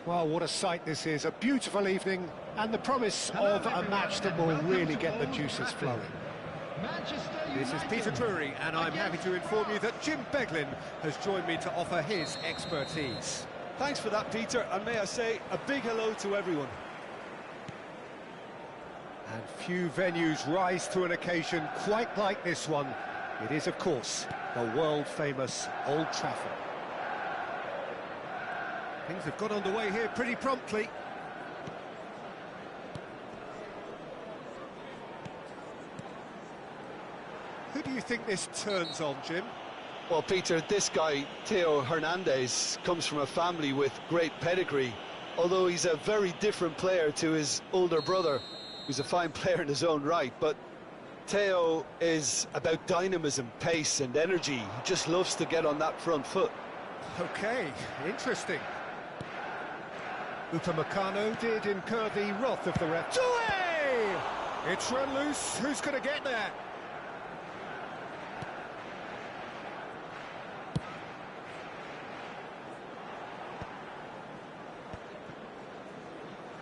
Well, what a sight this is, a beautiful evening, and the promise of a match that will really get the juices flowing. This is Peter Drury, and I'm happy to inform you that Jim Beglin has joined me to offer his expertise. Thanks for that, Peter, and may I say a big hello to everyone. And few venues rise to an occasion quite like this one. It is, of course, the world-famous Old Trafford. Things have got underway here pretty promptly. Who do you think this turns on, Jim? Well, Peter, this guy, Theo Hernandez, comes from a family with great pedigree, although he's a very different player to his older brother, who's a fine player in his own right. But Theo is about dynamism, pace and energy. He just loves to get on that front foot. OK, interesting. Upamecano did incur the wrath of the ref. Doué! It's run loose. Who's going to get there?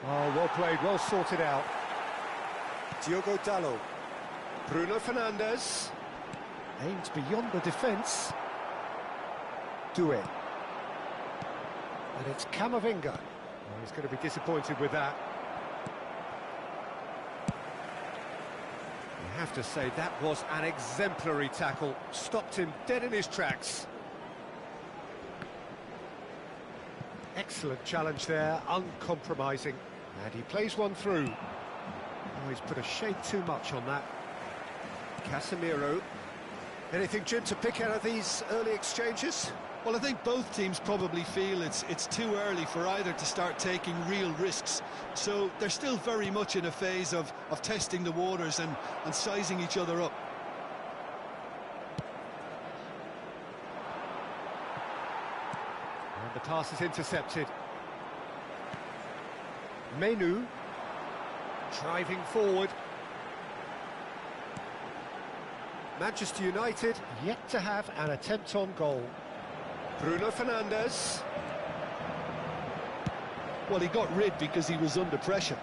Oh, well played, well sorted out. Diogo Dalot. Bruno Fernandes. Aimed beyond the defence. Doué. And it's Camavinga. Oh, he's going to be disappointed with that. You have to say that was an exemplary tackle. Stopped him dead in his tracks. Excellent challenge there, uncompromising. And he plays one through. Oh, he's put a shade too much on that. Casemiro. Anything, Jim, to pick out of these early exchanges? Well, I think both teams probably feel it's too early for either to start taking real risks. So they're still very much in a phase of testing the waters and sizing each other up. And the pass is intercepted. Menu driving forward. Manchester United Yet to have an attempt on goal. Bruno Fernandes. Well, he got rid because he was under pressure.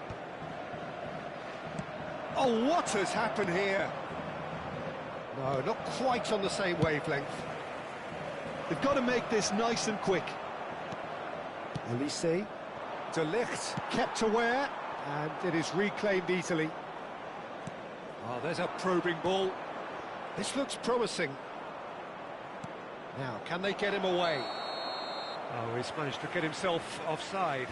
Oh, what has happened here? No, not quite on the same wavelength. They've got to make this nice and quick. Elise De Ligt. kept aware, and it is reclaimed easily. Oh, there's a probing ball. This looks promising. Now, can they get him away? Oh, he's managed to get himself offside.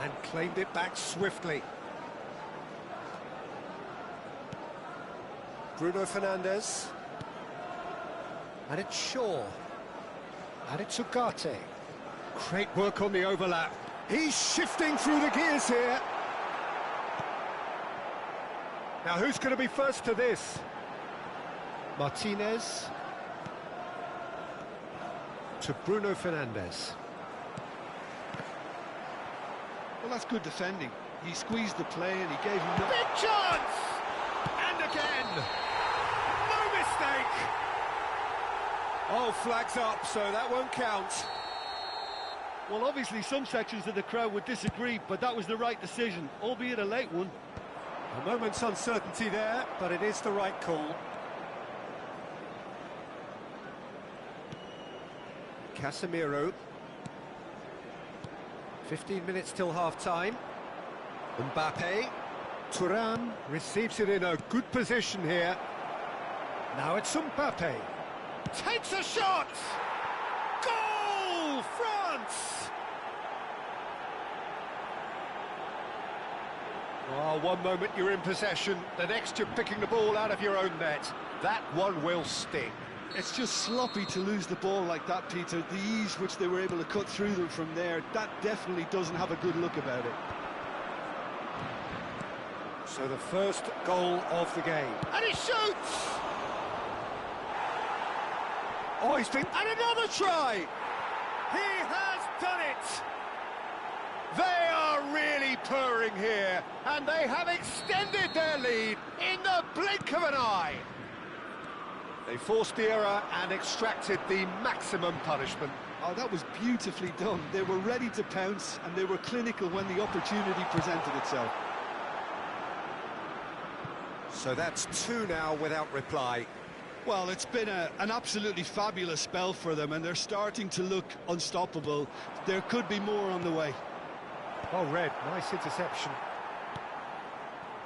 And claimed it back swiftly. Bruno Fernandes. And it's Shaw. And it's Ugarte. Great work on the overlap. He's shifting through the gears here. Now, who's going to be first to this? Martinez. To Bruno Fernandes. Well, that's good defending. He squeezed the play and he gave him... Big chance! And again! No mistake! Oh, flags up, so that won't count. Well, obviously some sections of the crowd would disagree, but that was the right decision, albeit a late one. A moment's uncertainty there, but it is the right call. Casemiro. 15 minutes till half-time. Mbappe. Thuram receives it in a good position here. Now it's Mbappe. Takes a shot! Goal! France! Oh, one moment you're in possession, the next you're picking the ball out of your own net. That one will sting. It's just sloppy to lose the ball like that, Peter. The ease which they were able to cut through them from there, that definitely doesn't have a good look about it. So the first goal of the game. And he shoots! Oh, he's been... And another try! He has done it! They are really purring here, and they have extended their lead in the blink of an eye. They forced the error and extracted the maximum punishment. Oh, that was beautifully done. They were ready to pounce, and they were clinical when the opportunity presented itself. So that's 2 now without reply. Well, it's been an absolutely fabulous spell for them, and they're starting to look unstoppable. There could be more on the way. Oh, Red, nice interception.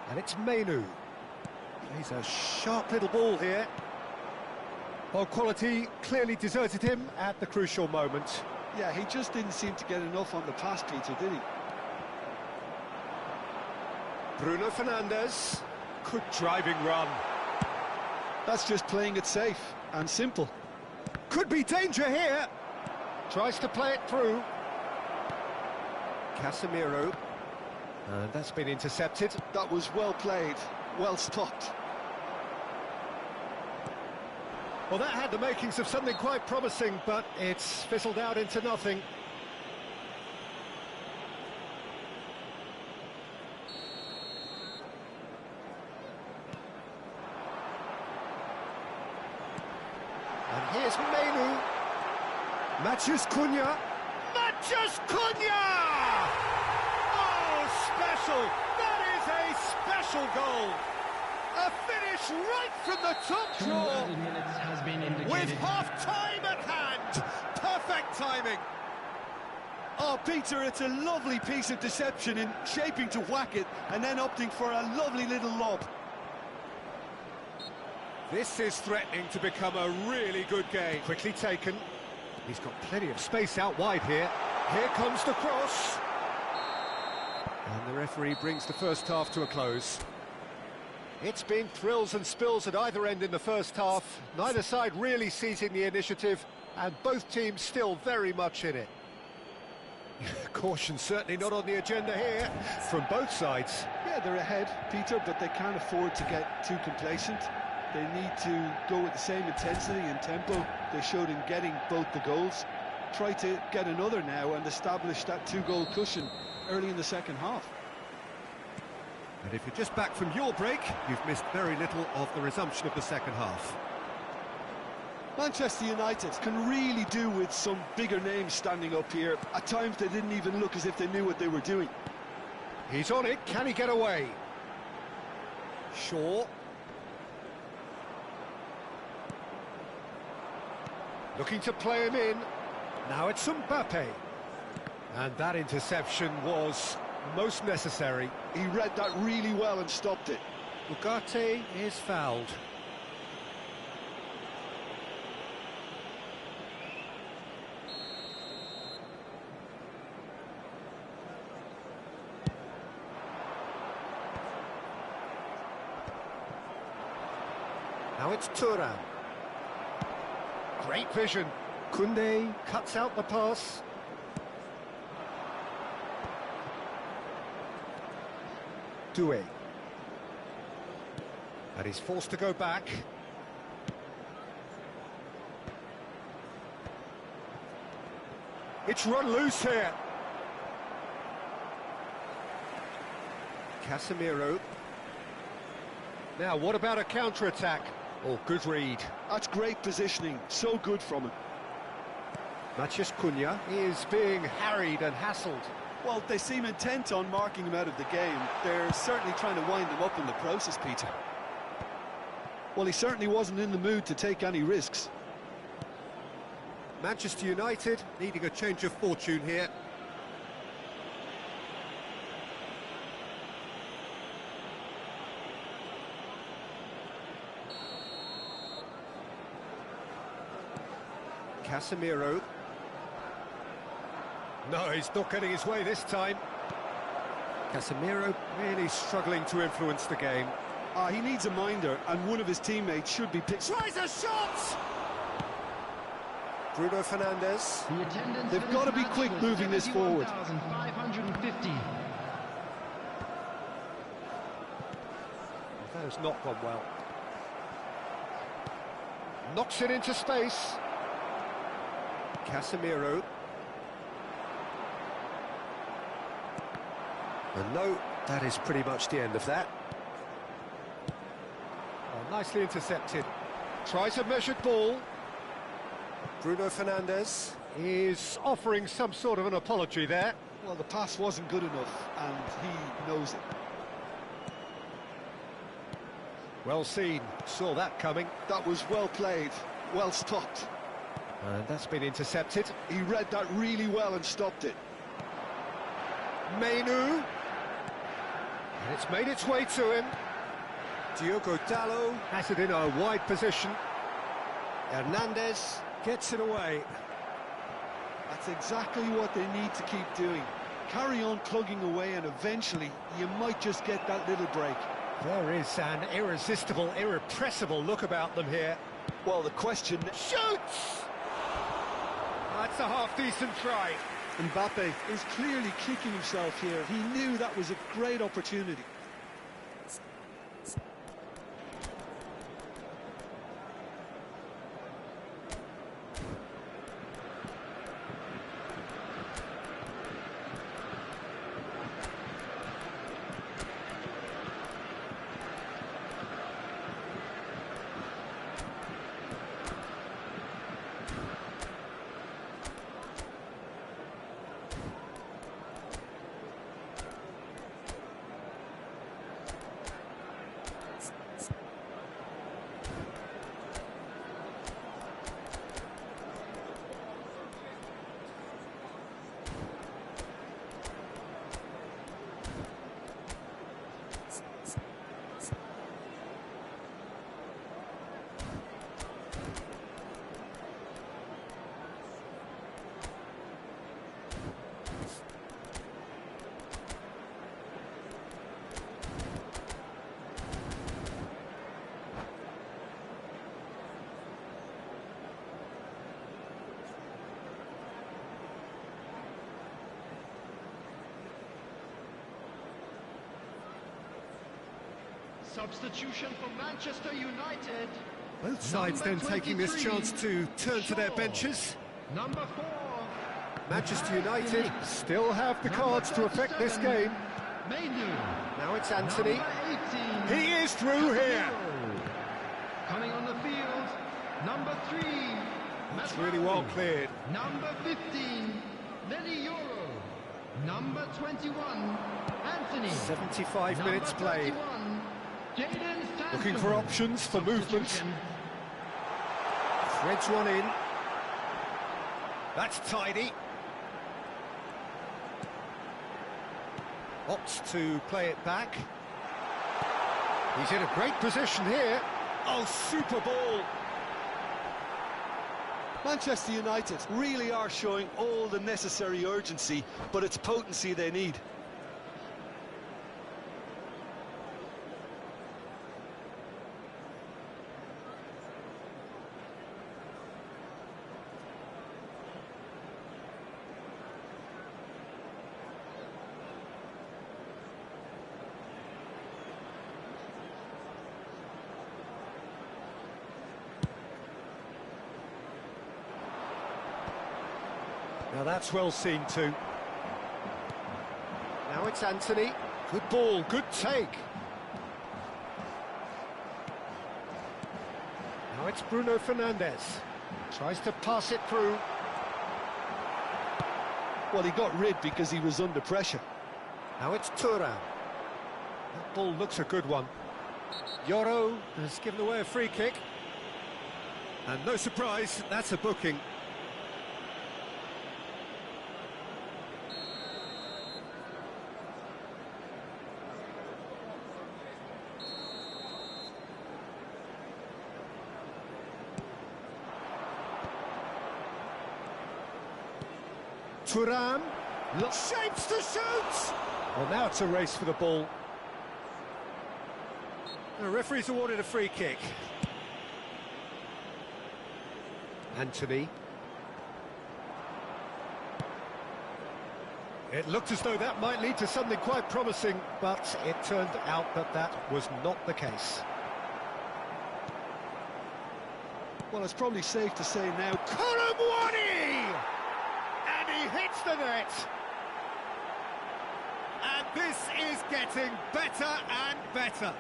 And it's Mainu. Plays a sharp little ball here. Well, quality clearly deserted him at the crucial moment. Yeah, he just didn't seem to get enough on the pass, Peter, did he? Bruno Fernandes. Good driving run. That's just playing it safe and simple. Could be danger here. Tries to play it through. Casemiro. And that's been intercepted. That was well played, well stopped. Well, that had the makings of something quite promising, but it's fizzled out into nothing. And here's Mainu. Matthews Cunha. Matthews Cunha! Oh, special! That is a special goal! A finish right from the top draw! With half-time at hand! Perfect timing! Oh, Peter, it's a lovely piece of deception in shaping to whack it and then opting for a lovely little lob. This is threatening to become a really good game. Quickly taken. He's got plenty of space out wide here. Here comes the cross. And the referee brings the first half to a close. It's been thrills and spills at either end in the first half. Neither side really seizing the initiative, and both teams still very much in it. Caution certainly not on the agenda here from both sides. Yeah, they're ahead, Peter, but they can't afford to get too complacent. They need to go with the same intensity and tempo they showed in getting both the goals. Try to get another now and establish that 2-goal cushion early in the second half. And if you're just back from your break, you've missed very little of the resumption of the second half. Manchester United can really do with some bigger names standing up here. At times they didn't even look as if they knew what they were doing. He's on it, can he get away? Shaw. Looking to play him in. Now it's Mbappe. And that interception was most necessary. He read that really well and stopped it. Ugarte is fouled. Now it's Thuram. Great vision. Koundé cuts out the pass. Doué. And he's forced to go back. It's run loose here. Casemiro. Now, what about a counter-attack? Oh, good read. That's great positioning, so good from him. Mathias Cunha is being harried and hassled. Well, they seem intent on marking him out of the game. They're certainly trying to wind him up in the process, Peter. Well, he certainly wasn't in the mood to take any risks. Manchester United needing a change of fortune here. Casemiro. No, he's not getting his way this time. Casemiro really struggling to influence the game. He needs a minder, and one of his teammates should be picked. Tries a shot! Bruno Fernandes. They've got to be quick moving this forward. 550. That has not gone well. Knocks it into space. Casemiro. And no, that is pretty much the end of that. Well, nicely intercepted. Tries a measured ball. Bruno Fernandes is offering some sort of an apology there. Well, the pass wasn't good enough, and he knows it. Well seen, saw that coming. That was well played, well stopped. And that's been intercepted. He read that really well and stopped it. Menu. And it's made its way to him. Diogo Dalot has it in a wide position. Hernandez gets it away. That's exactly what they need to keep doing. Carry on plugging away, and eventually you might just get that little break. There is an irresistible, irrepressible look about them here. Well, the question... Shoots! That's a half-decent try. Mbappe is clearly kicking himself here. He knew that was a great opportunity. Substitution for Manchester United. Both sides then taking this chance to turn to their benches. Number 4. Manchester United still have the cards to affect this game. Menu. Now it's Anthony. Number 18. He is through here. Coming on the field, number 3. It's really well cleared. Number 15. Lenny Euro. Number 21. Anthony. 75 minutes Number played. 31, Jadon Sancho. Looking for options for movement. Threads one in. That's tidy. Opts to play it back. He's in a great position here. Oh, super ball. Manchester United really are showing all the necessary urgency, but it's potency they need. Now that's well seen too. Now it's Anthony. Good ball, good take. Now it's Bruno Fernandes. Tries to pass it through. Well, he got rid because he was under pressure. Now it's Thuram. That ball looks a good one. Yoro has given away a free kick. And no surprise, that's a booking. Thuram shapes to shoot. Well, now it's a race for the ball. The referee's awarded a free kick. Anthony. It looked as though that might lead to something quite promising, but it turned out that that was not the case. Well, it's probably safe to say now... Colomwani! And he hits the net. And This is getting better and better.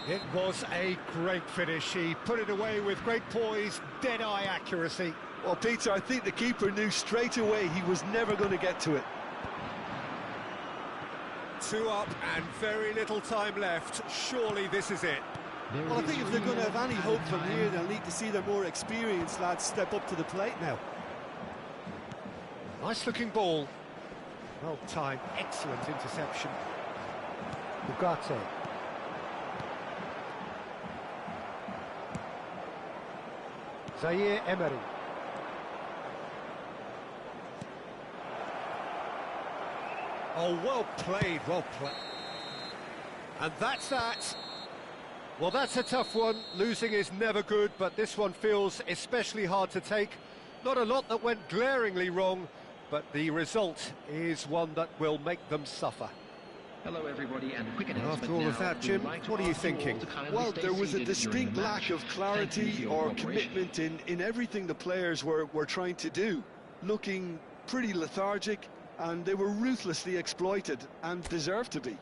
It was a great finish. He put it away with great poise, dead-eye accuracy. Well, Peter, I think the keeper knew straight away he was never going to get to it. 2 up and very little time left. Surely this is it. Well, I think if they're going to have any hope from here, they'll need to see their more experienced lads step up to the plate now. Nice-looking ball. Well timed, excellent interception. Ugarte. Zaire Emery. Oh, well played, well played. And that's that. Well, that's a tough one. Losing is never good, but this one feels especially hard to take. Not a lot that went glaringly wrong, but the result is one that will make them suffer. Hello everybody, and quick announcement. After all of that, Jim, what are you thinking? Well, there was a distinct lack of clarity or commitment in everything the players were trying to do. Looking pretty lethargic, and they were ruthlessly exploited and deserved to be.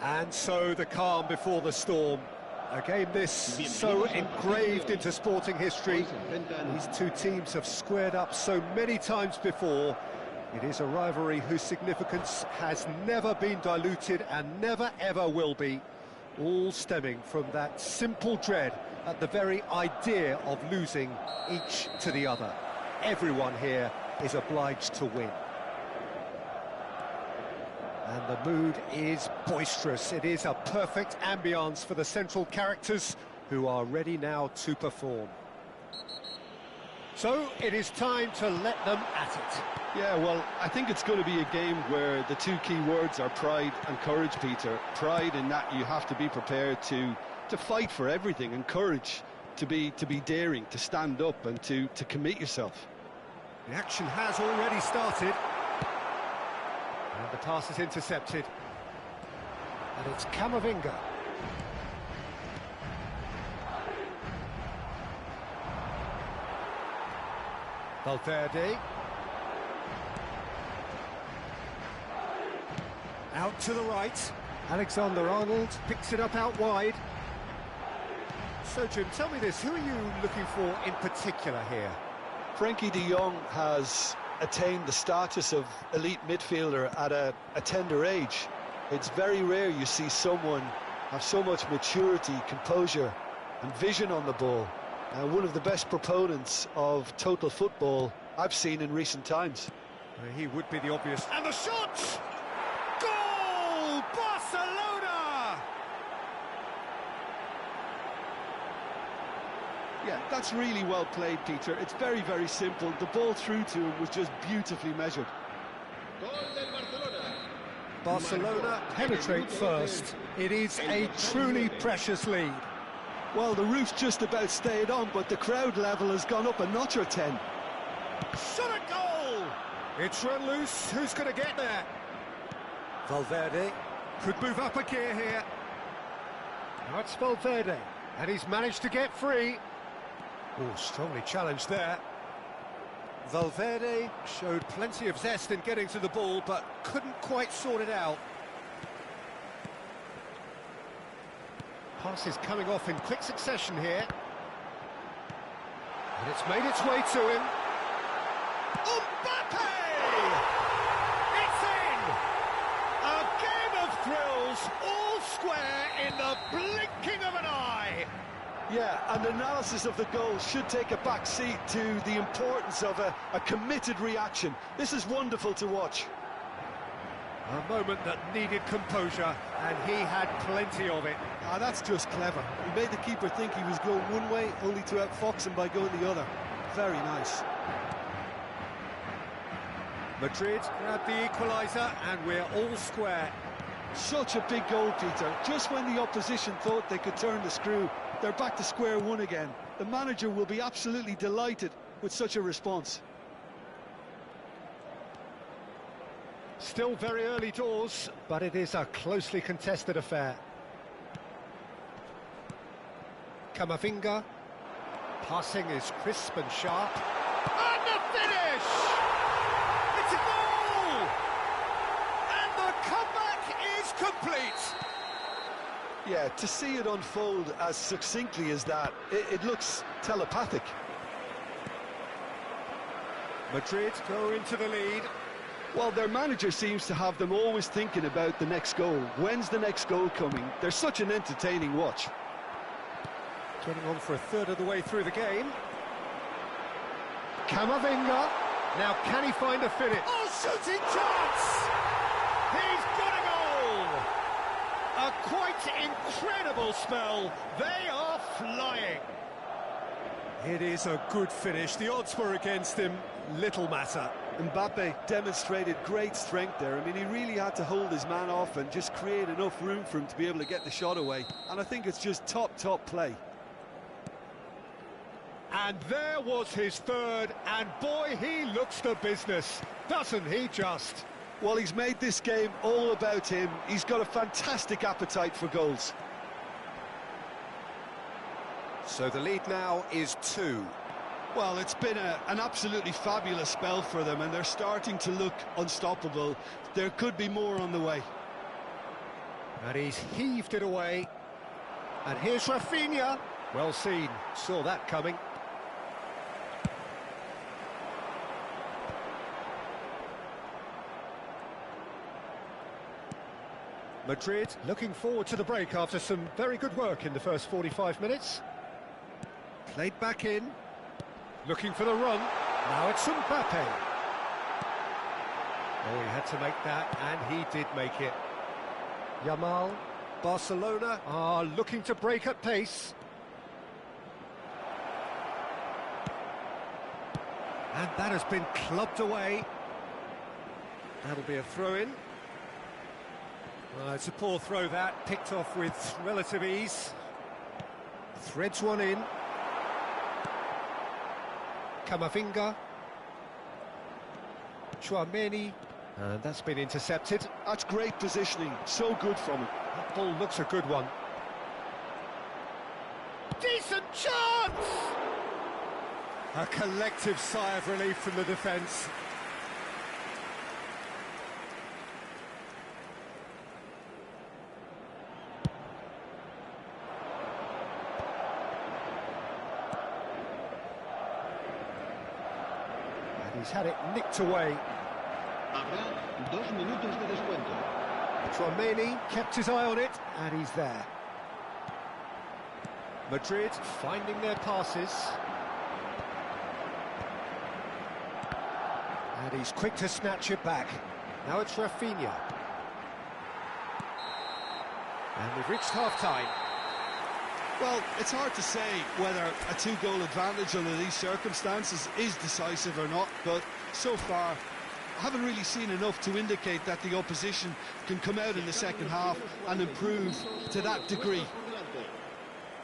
And so the calm before the storm. A game this so engraved into sporting history. These two teams have squared up so many times before. It is a rivalry whose significance has never been diluted and never ever will be. All stemming from that simple dread at the very idea of losing each to the other. Everyone here is obliged to win. And the mood is boisterous. It is a perfect ambience for the central characters who are ready now to perform. So it is time to let them at it. Yeah, well, I think it's going to be a game where the two key words are pride and courage, Peter. Pride in that you have to be prepared to fight for everything, and courage to be daring, to stand up and to commit yourself. The action has already started. And the pass is intercepted. And it's Camavinga. Valverde. Out to the right. Alexander-Arnold picks it up out wide. So, Jim, tell me this, who are you looking for in particular here? Frankie de Jong has attained the status of elite midfielder at a tender age. It's very rare you see someone have so much maturity, composure and vision on the ball. One of the best proponents of total football I've seen in recent times. He would be the obvious. And the shot! Goal! Barcelona! Yeah, that's really well played, Peter. It's very, very simple. The ball through to him was just beautifully measured. Barcelona penetrate first. It is a truly precious lead. Well, the roof's just about stayed on, but the crowd level has gone up a notch or 10. Shot a goal! It's run loose. Who's going to get there? Valverde could move up a gear here. Now it's Valverde, and he's managed to get free. Oh, strongly challenged there. Valverde showed plenty of zest in getting to the ball, but couldn't quite sort it out. Pass is coming off in quick succession here. And it's made its way to him. Mbappe! It's in! A game of thrills, all square in the blinking of an eye. Yeah, and analysis of the goal should take a back seat to the importance of a committed reaction. This is wonderful to watch. A moment that needed composure, and he had plenty of it. Ah, that's just clever. He made the keeper think he was going one way, only to outfox him by going the other. Very nice. Madrid grabbed the equaliser, and we're all square. Such a big goal, Peter. Just when the opposition thought they could turn the screw, they're back to square one again. The manager will be absolutely delighted with such a response. Still very early doors, but it is a closely contested affair. Camavinga. Passing is crisp and sharp. And the finish! It's a goal! And the comeback is complete! Yeah, to see it unfold as succinctly as that, it looks telepathic. Madrid go into the lead. Well, their manager seems to have them always thinking about the next goal. When's the next goal coming? They're such an entertaining watch. Getting on for a third of the way through the game. Camavinga. Now, can he find a finish? Oh, shooting chance! He's got a goal! A quite incredible spell. They are flying. It is a good finish. The odds were against him. Little matter. Mbappe demonstrated great strength there. I mean, he really had to hold his man off and just create enough room for him to be able to get the shot away. And I think it's just top play. And there was his third, and boy, he looks the business, doesn't he just? Well, he's made this game all about him. He's got a fantastic appetite for goals. So the lead now is 2. Well, it's been an absolutely fabulous spell for them, and they're starting to look unstoppable. There could be more on the way. And he's heaved it away. And here's Rafinha. Well seen, saw that coming. Madrid looking forward to the break after some very good work in the first 45 minutes. Played back in, looking for the run. Now it's Mbappe. Oh, he had to make that, and he did make it. Yamal, Barcelona are looking to break at pace. And that has been clubbed away. That'll be a throw-in. It's a poor throw that, picked off with relative ease. Threads one in. Camavinga. Tchouaméni. And that's been intercepted. That's great positioning, so good from him. That ball looks a good one. Decent chance! A collective sigh of relief from the defence. He's had it nicked away. Habrá 2 minutos de descuento. Tchouaméni kept his eye on it, and he's there. Madrid finding their passes. And he's quick to snatch it back. Now it's Rafinha. And we've reached half-time. Well, it's hard to say whether a 2-goal advantage under these circumstances is decisive or not, but so far I haven't really seen enough to indicate that the opposition can come out in the second half and improve to that degree.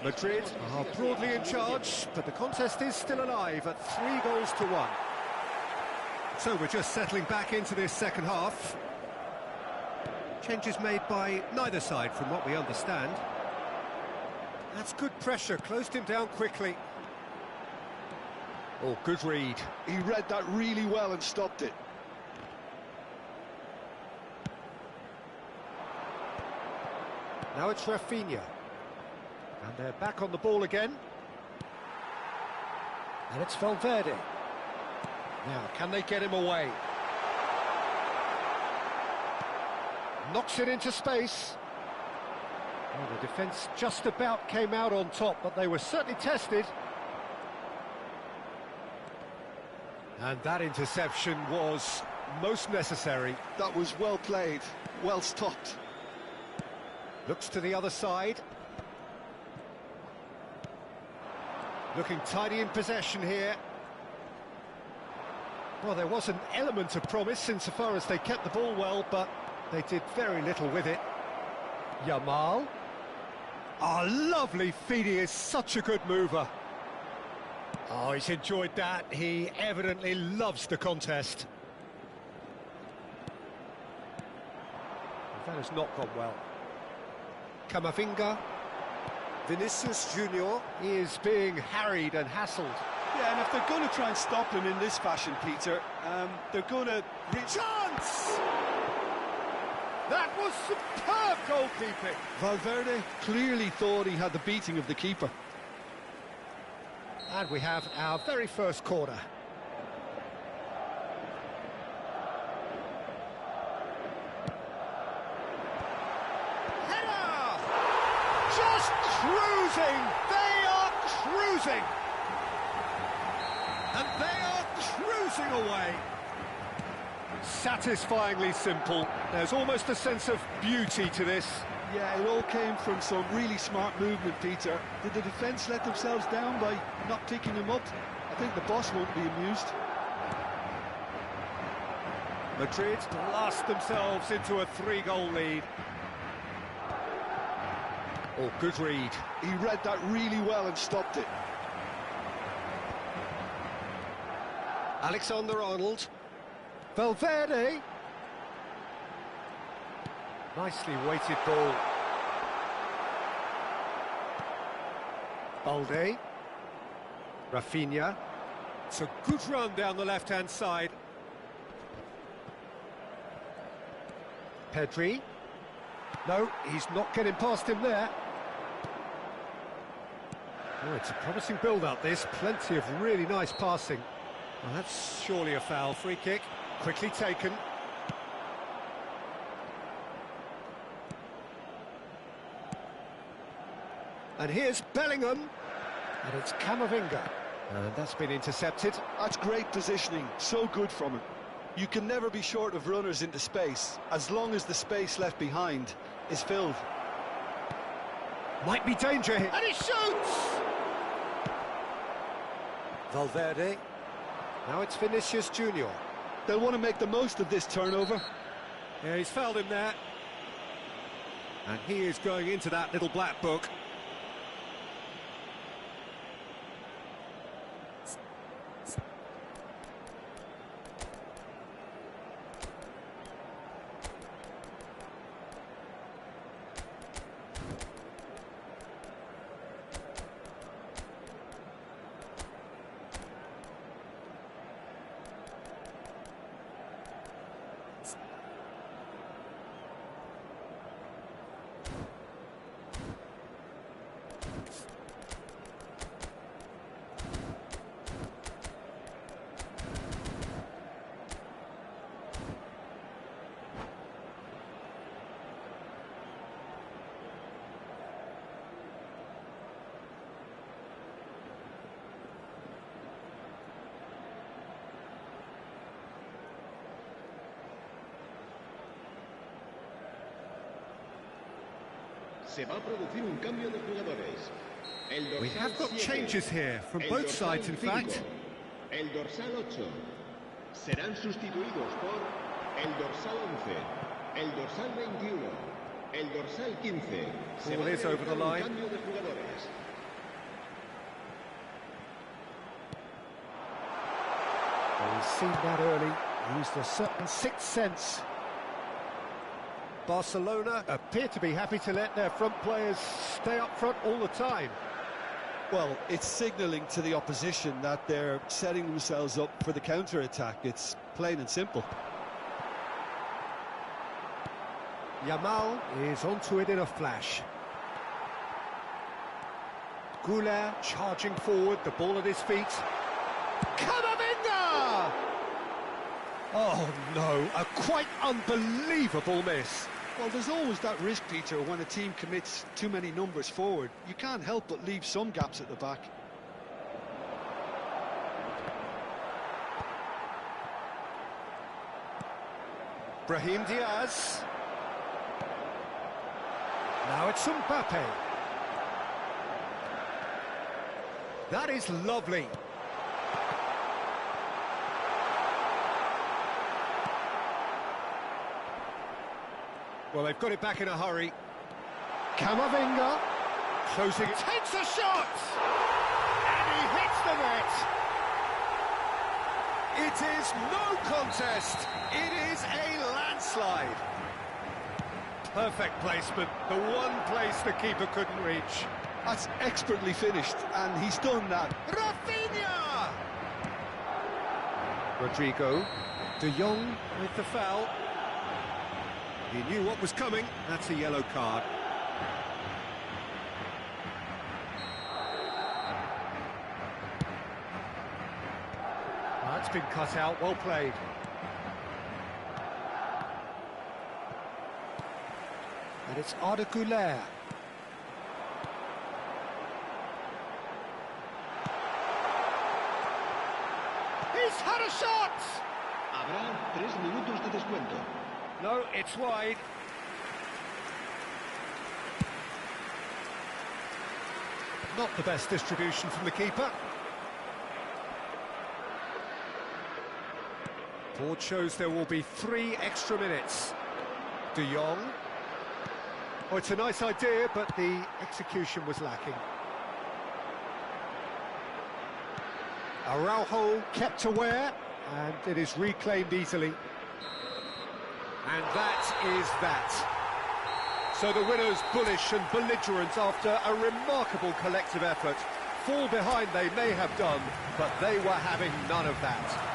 Madrid are broadly in charge, but the contest is still alive at 3-1. So we're just settling back into this second half. Changes made by neither side from what we understand. That's good pressure, closed him down quickly. Oh, good read. He read that really well and stopped it. Now it's Rafinha. And they're back on the ball again. And it's Valverde. Now, can they get him away? Knocks it into space. Well, the defence just about came out on top, but they were certainly tested. And that interception was most necessary. That was well played, well stopped. Looks to the other side. Looking tidy in possession here. Well, there was an element of promise insofar as they kept the ball well, but they did very little with it. Yamal. Oh, lovely feed, he is such a good mover. Oh, he's enjoyed that. He evidently loves the contest. That has not gone well. Camavinga. Vinicius Junior is being harried and hassled. Yeah, and if they're going to try and stop him in this fashion, Peter, they're going to... Chance! That was superb goalkeeping. Valverde clearly thought he had the beating of the keeper. And we have our very first corner. Header! Just cruising! They are cruising! And they are cruising away. Satisfyingly simple. There's almost a sense of beauty to this. Yeah, it all came from some really smart movement, Peter. Did the defence let themselves down by not picking him up? I think the boss won't be amused. Madrid blast themselves into a 3-goal lead. Oh, good read. He read that really well and stopped it. Alexander-Arnold. Valverde. Nicely weighted ball. Balde. Rafinha. It's a good run down the left-hand side. Pedri. No, he's not getting past him there. Oh, it's a promising build-up, this. Plenty of really nice passing. Well, that's surely a foul. Free kick, quickly taken. And here's Bellingham. And it's Camavinga. And that's been intercepted. That's great positioning, so good from him. You can never be short of runners into space, as long as the space left behind is filled. Might be danger here. And he shoots! Valverde. Now it's Vinicius Junior. They'll want to make the most of this turnover. Yeah, he's fouled him there. And he is going into that little black book. Se va a producir un cambio de jugadores. We have got changes here from both sides, in fact. El dorsal 8 serán sustituidos por el dorsal 11, el dorsal 21, el dorsal 15. Ball is over the line. Cambio de jugadores. Well, we've seen that early. Used a certain sixth sense. Barcelona appear to be happy to let their front players stay up front all the time. Well, it's signalling to the opposition that they're setting themselves up for the counter-attack. It's plain and simple. Yamal is onto it in a flash. Goulet charging forward, the ball at his feet. Camavinga! Oh no, a quite unbelievable miss. Well, there's always that risk, Peter, when a team commits too many numbers forward. You can't help but leave some gaps at the back. Brahim Diaz. Now it's Mbappe. That is lovely. Well, they've got it back in a hurry. Camavinga. Closing. Takes a shot! And he hits the net. It is no contest. It is a landslide. Perfect placement. The one place the keeper couldn't reach. That's expertly finished, and he's done that. Rafinha! Rodrigo. De Jong with the foul. He knew what was coming. That's a yellow card. That's been cut out. Well played. And it's Arda Güler. He's had a shot! Habrá 3 minutos de descuento. No, it's wide. Not the best distribution from the keeper. Board shows there will be 3 extra minutes. De Jong. Oh, it's a nice idea, but the execution was lacking. Araujo kept aware, and it is reclaimed easily. And that is that. So the winners bullish and belligerent after a remarkable collective effort. Fall behind they may have done, but they were having none of that.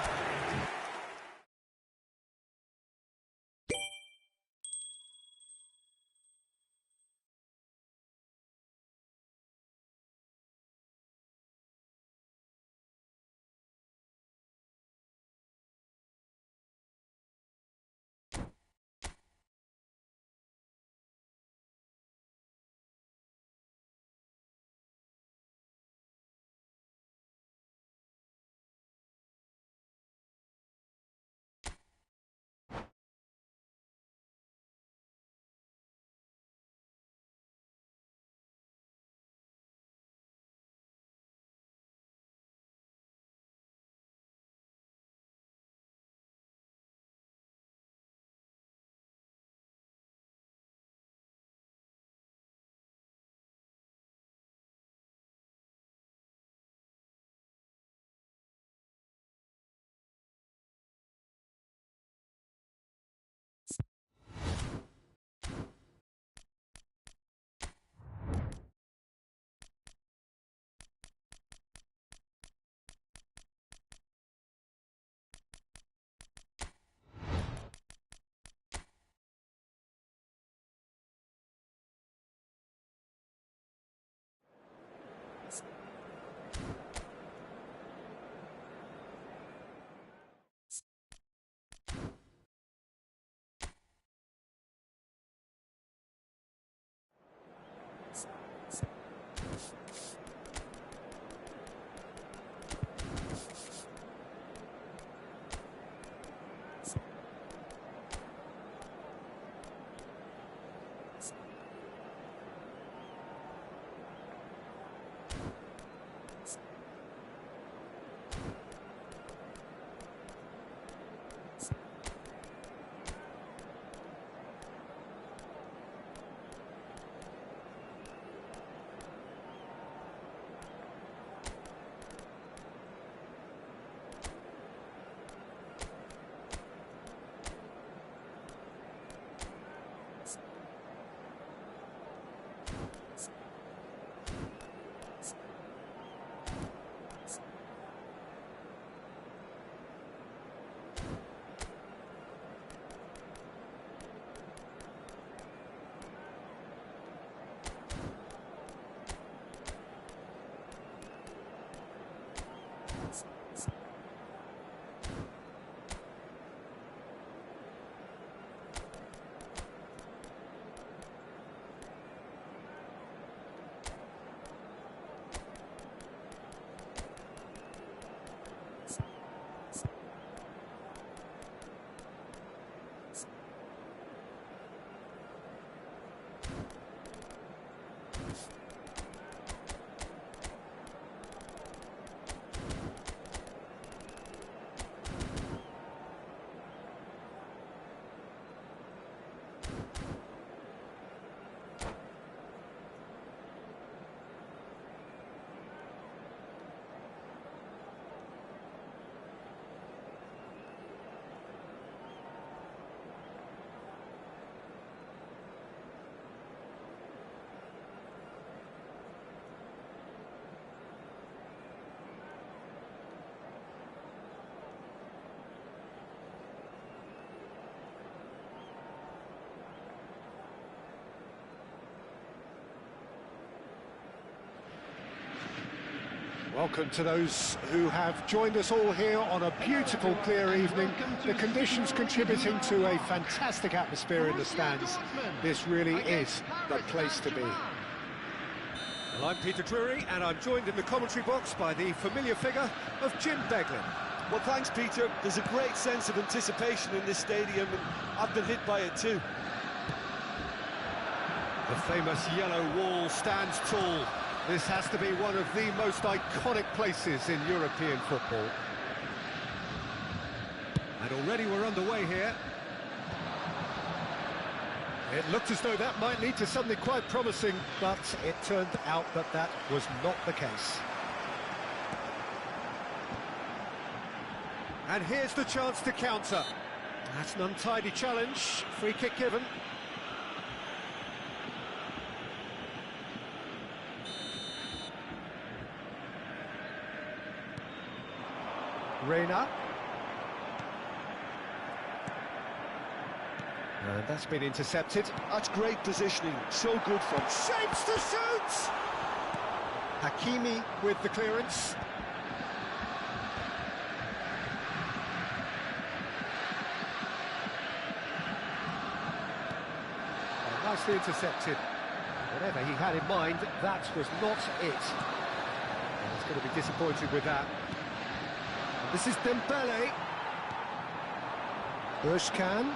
Welcome to those who have joined us all here on a beautiful, clear evening. The conditions contributing to a fantastic atmosphere in the stands. This really is the place to be. Well, I'm Peter Drury, and I'm joined in the commentary box by the familiar figure of Jim Beglin. Well, thanks, Peter. There's a great sense of anticipation in this stadium, and I've been hit by it too. The famous yellow wall stands tall. This has to be one of the most iconic places in European football. And already we're underway here. It looked as though that might lead to something quite promising, but it turned out that that was not the case. And here's the chance to counter. That's an untidy challenge. Free kick given. Reina. And that's been intercepted. That's great positioning, so good from... Shapes to shoot! Hakimi with the clearance. And nicely intercepted. Whatever he had in mind, that was not it. And he's going to be disappointed with that. This is Dembele. Özcan.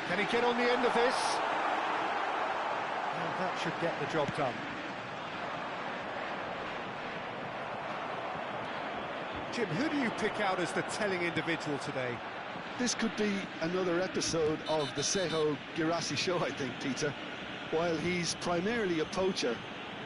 Can he get on the end of this? And that should get the job done. Jim, who do you pick out as the telling individual today? This could be another episode of the Seho Girassi show, I think, Peter. While he's primarily a poacher,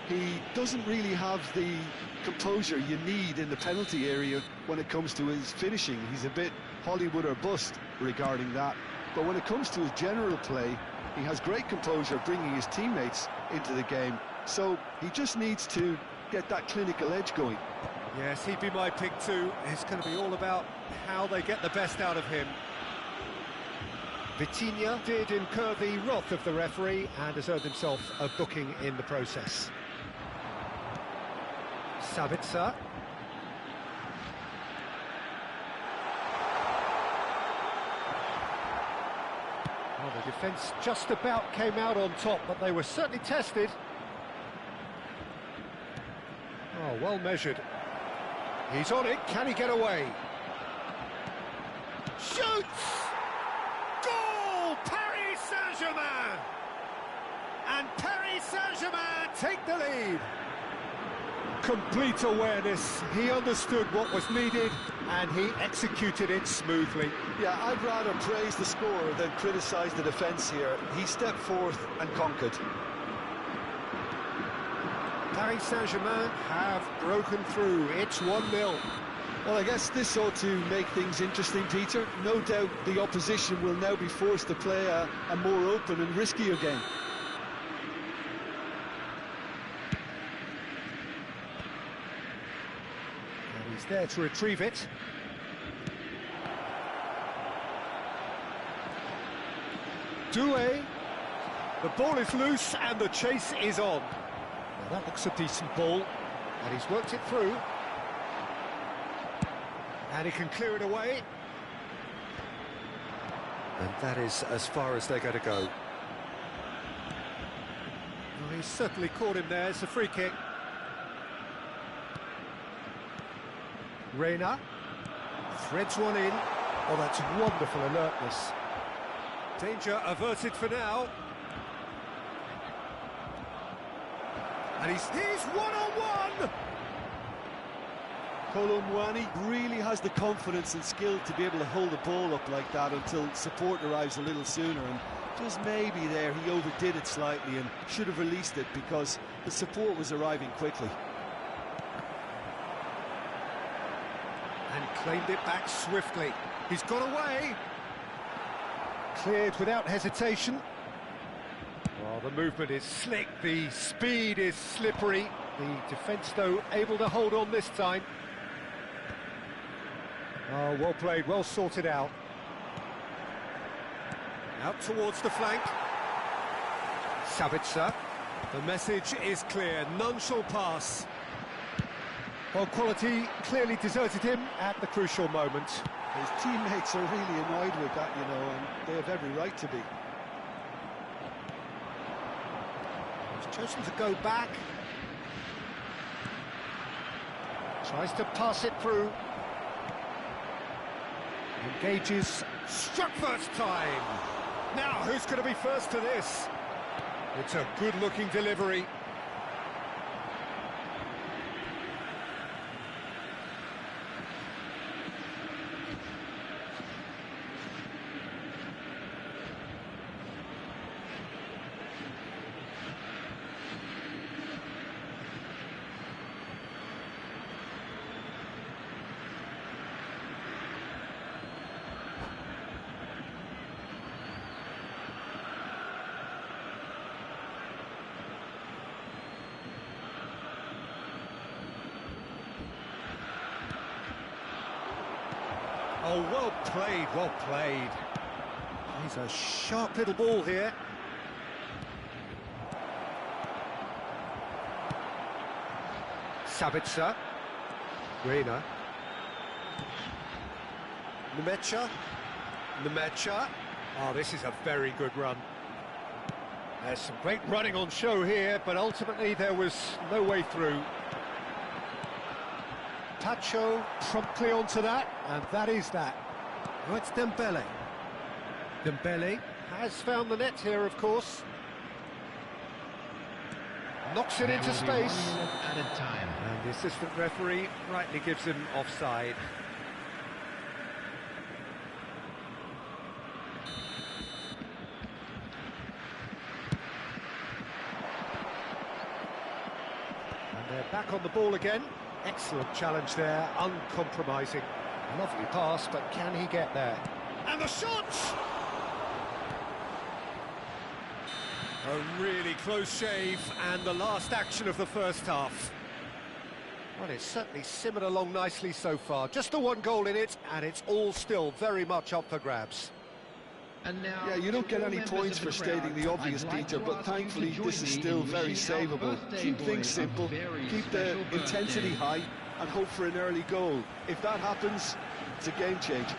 he doesn't really have the composure you need in the penalty area when it comes to his finishing. He's a bit Hollywood or bust regarding that. But when it comes to his general play, he has great composure bringing his teammates into the game. So he just needs to get that clinical edge going. Yes, he'd be my pick too. It's going to be all about how they get the best out of him. Vitinha did incur the wrath of the referee and has earned himself a booking in the process. Sabitzer. Well, the defence just about came out on top, but they were certainly tested. Oh, well measured. He's on it, can he get away? Shoots! Goal! Paris Saint-Germain! And Paris Saint-Germain take the lead. Complete awareness, he understood what was needed and he executed it smoothly. Yeah, I'd rather praise the scorer than criticise the defence here. He stepped forth and conquered. Paris Saint-Germain have broken through, it's 1-0. Well, I guess this ought to make things interesting, Peter. No doubt the opposition will now be forced to play a more open and riskier game. He's there to retrieve it. Doué. The ball is loose and the chase is on. Now that looks a decent ball, and he's worked it through. And he can clear it away. And that is as far as they're going to go. Well, he's certainly caught him there. It's a free kick. Reina threads one in. Oh, that's wonderful alertness. Danger averted for now. And he's one-on-one! Kolo Muani really has the confidence and skill to be able to hold the ball up like that until support arrives a little sooner, and just maybe there he overdid it slightly and should have released it because the support was arriving quickly. And claimed it back swiftly. He's got away. Cleared without hesitation. Well, the movement is slick, the speed is slippery. The defence, though, able to hold on this time. Oh, well played, well sorted out. Out towards the flank. Sabitzer. The message is clear, none shall pass. Well, quality clearly deserted him at the crucial moment. His teammates are really annoyed with that, you know, and they have every right to be. He's chosen to go back. Tries to pass it through. Engages. Struck first time. Now, who's going to be first to this? It's a good-looking delivery. Oh, well played, well played. He's a sharp little ball here. Sabitzer. Reina. Nemecha. Nemecha. Oh, this is a very good run. There's some great running on show here, but ultimately there was no way through. Pacho promptly onto that, and that is that. Now it's Dembele. Dembele has found the net here, of course. Knocks it into space. At a time. And the assistant referee rightly gives him offside. And they're back on the ball again. Excellent challenge there, uncompromising. Lovely pass, but can he get there? And the shot! A really close shave, and the last action of the first half. Well, it's certainly simmered along nicely so far. Just the one goal in it, and it's all still very much up for grabs. And now, Yeah, you don't get any points for stating the obvious, Peter, but thankfully this is still very savable. Keep things simple, keep the intensity high, and hope for an early goal. If that happens, it's a game changer.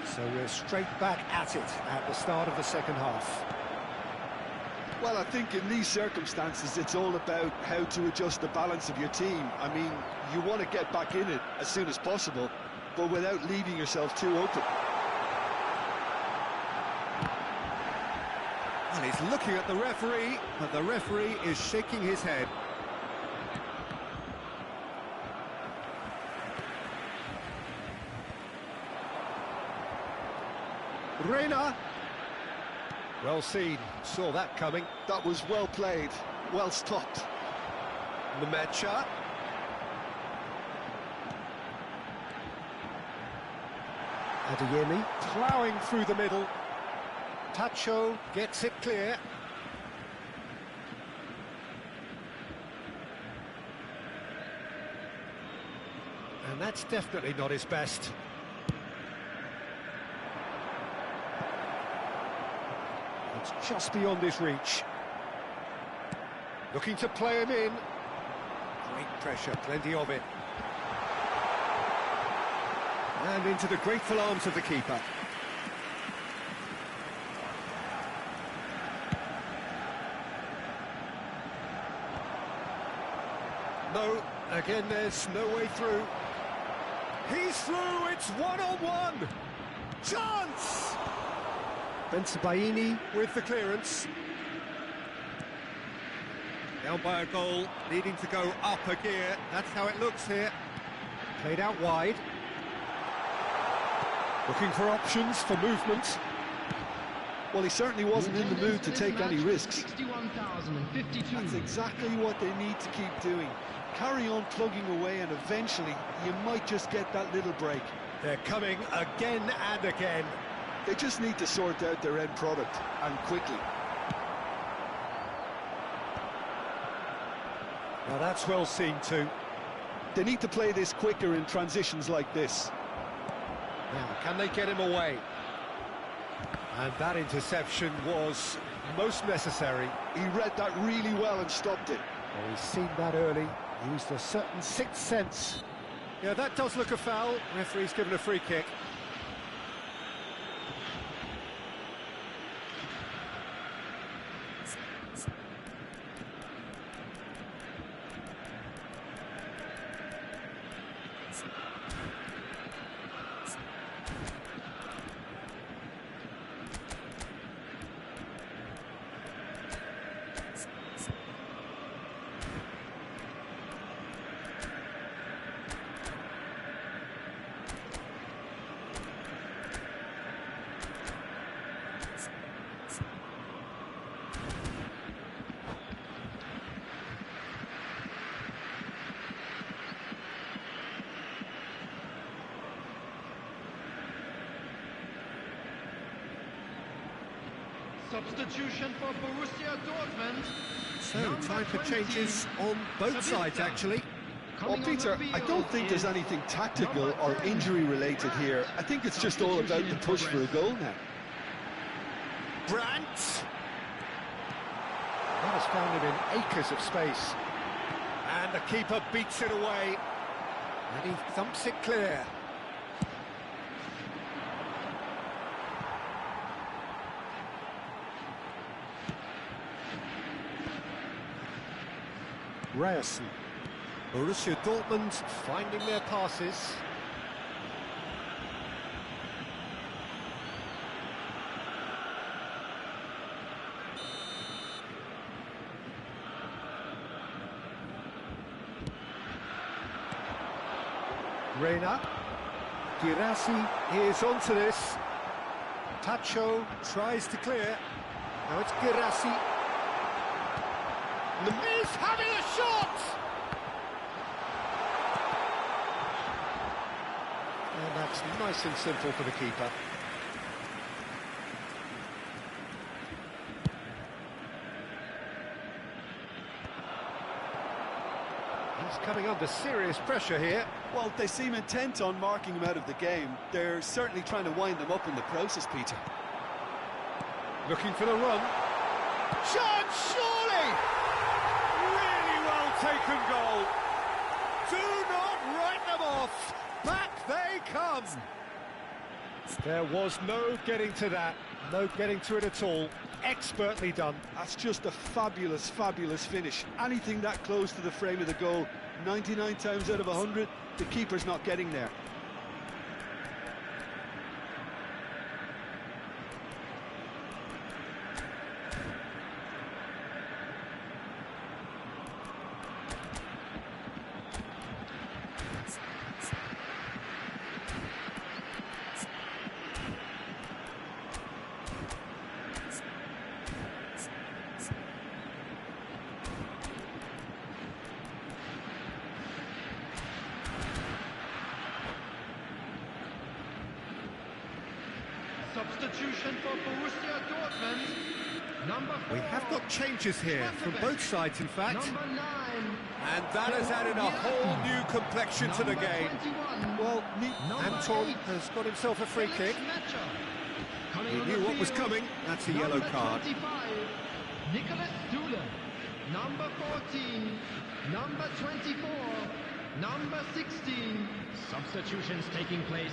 So we're straight back at it at the start of the second half. Well, I think in these circumstances, it's all about how to adjust the balance of your team. I mean, you want to get back in it as soon as possible, but without leaving yourself too open. And he's looking at the referee, but the referee is shaking his head. Reina. Well seen, saw that coming. That was well played, well stopped. Nemecha. Adeyemi ploughing through the middle. Pacho gets it clear. And that's definitely not his best. It's just beyond his reach. Looking to play him in. Great pressure, plenty of it. And into the grateful arms of the keeper. No, again there's no way through. He's through, it's one-on-one! Chance! Bensebaini with the clearance. Down by a goal, needing to go up a gear. That's how it looks here. Played out wide. Looking for options for movement. Well, he certainly wasn't in the mood to take any risks. 61,052. That's exactly what they need to keep doing. Carry on plugging away, and eventually you might just get that little break. They're coming again and again. They just need to sort out their end product, and quickly. Now that's well seen too. They need to play this quicker in transitions like this. Now, can they get him away? And that interception was most necessary. He read that really well and stopped it. Well, he's seen that early, Used a certain sixth sense. Yeah, that does look a foul. Referee's given a free kick. Substitution for Borussia Dortmund. So, time for changes on both sides, actually. Well, Peter, I don't think there's anything tactical or injury-related here. I think it's just all about the push for a goal now. Brandt. That has found him in acres of space. And the keeper beats it away. And he thumps it clear. Ryerson. Borussia Dortmund finding their passes. Reina. Girassi is onto this. Tacho tries to clear. Now it's Girassi. He's having a shot! And that's nice and simple for the keeper. He's coming under serious pressure here. Well, they seem intent on marking him out of the game. They're certainly trying to wind them up in the process, Peter. Looking for the run. Chance, surely! Really well taken goal. Do not write them off. Back they come. There was no getting to that. No getting to it at all. Expertly done. That's just a fabulous, fabulous finish. Anything that close to the frame of the goal, 99 times out of 100, the keeper's not getting there. Substitution for Borussia Dortmund. Number 4. We have got changes here from both sides, in fact. Number 9. And that has added a whole new complexion to the game. 21. Well, Number Anton 8. has got himself a free kick. He He knew what was coming. That's a yellow card. 25, Nicholas Dule. Number 14. Number 24. Number 16. Substitutions taking place.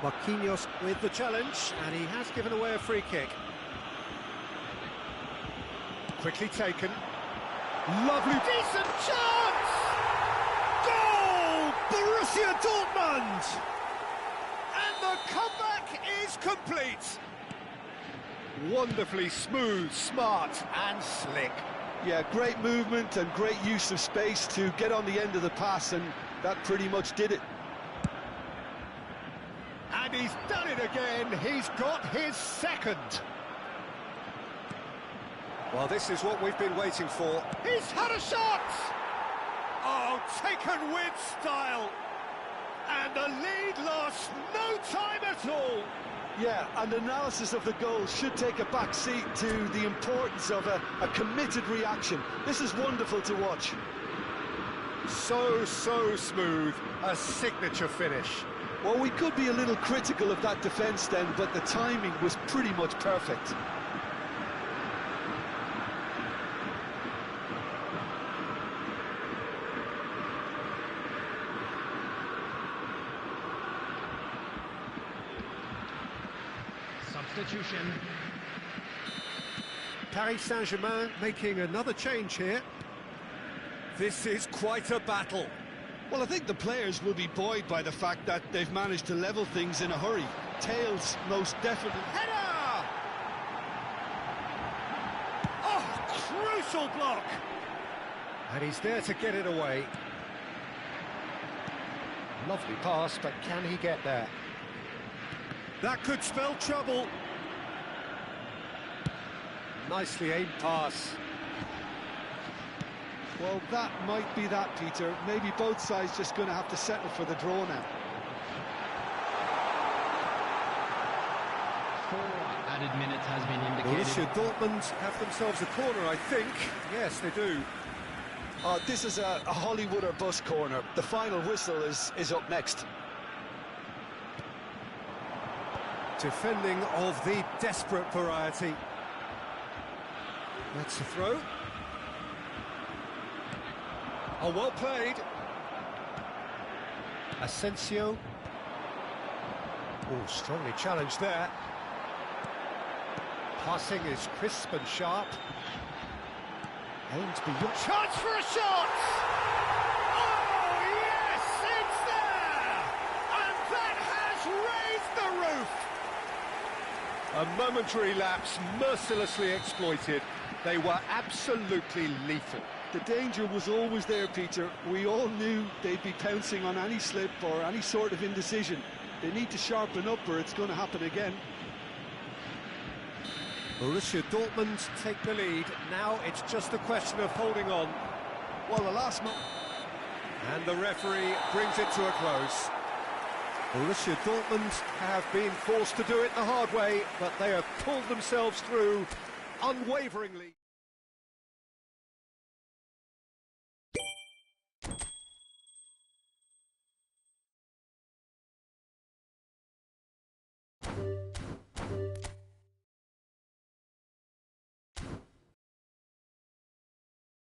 Marquinhos with the challenge, and he has given away a free kick. Quickly taken. Lovely, decent chance! Goal! Borussia Dortmund! And the comeback is complete. Wonderfully smooth, smart and slick. Yeah, great movement and great use of space to get on the end of the pass, and that pretty much did it. And he's done it again. He's got his second. Well, this is what we've been waiting for. He's had a shot! Oh, taken with style. And the lead lost no time at all. Yeah, and analysis of the goal should take a back seat to the importance of a committed reaction. This is wonderful to watch. So smooth, a signature finish. Well, we could be a little critical of that defence then, but the timing was pretty much perfect. Substitution. Paris Saint-Germain making another change here. This is quite a battle. Well, I think the players will be buoyed by the fact that they've managed to level things in a hurry. Tails, most definitely. Header! Oh, crucial block! And he's there to get it away. Lovely pass, but can he get there? That could spell trouble. Nicely aimed pass. Well, that might be that, Peter. Maybe both sides just going to have to settle for the draw now. 4 added minutes has been indicated. Borussia Dortmund have themselves a corner, I think. Yes, they do. This is a Hollywood or bust corner. The final whistle is up next. Defending of the desperate variety. That's a throw. Oh, well played. Asensio. Oh, strongly challenged there. Passing is crisp and sharp. Aimed beyond. Chance for a shot! Oh, yes, it's there! And that has raised the roof! A momentary lapse, mercilessly exploited. They were absolutely lethal. The danger was always there, Peter. We all knew they'd be pouncing on any slip or any sort of indecision. They need to sharpen up or it's going to happen again. Borussia Dortmund take the lead. Now it's just a question of holding on. Well, the last moment. And the referee brings it to a close. Borussia Dortmund have been forced to do it the hard way, but they have pulled themselves through unwaveringly.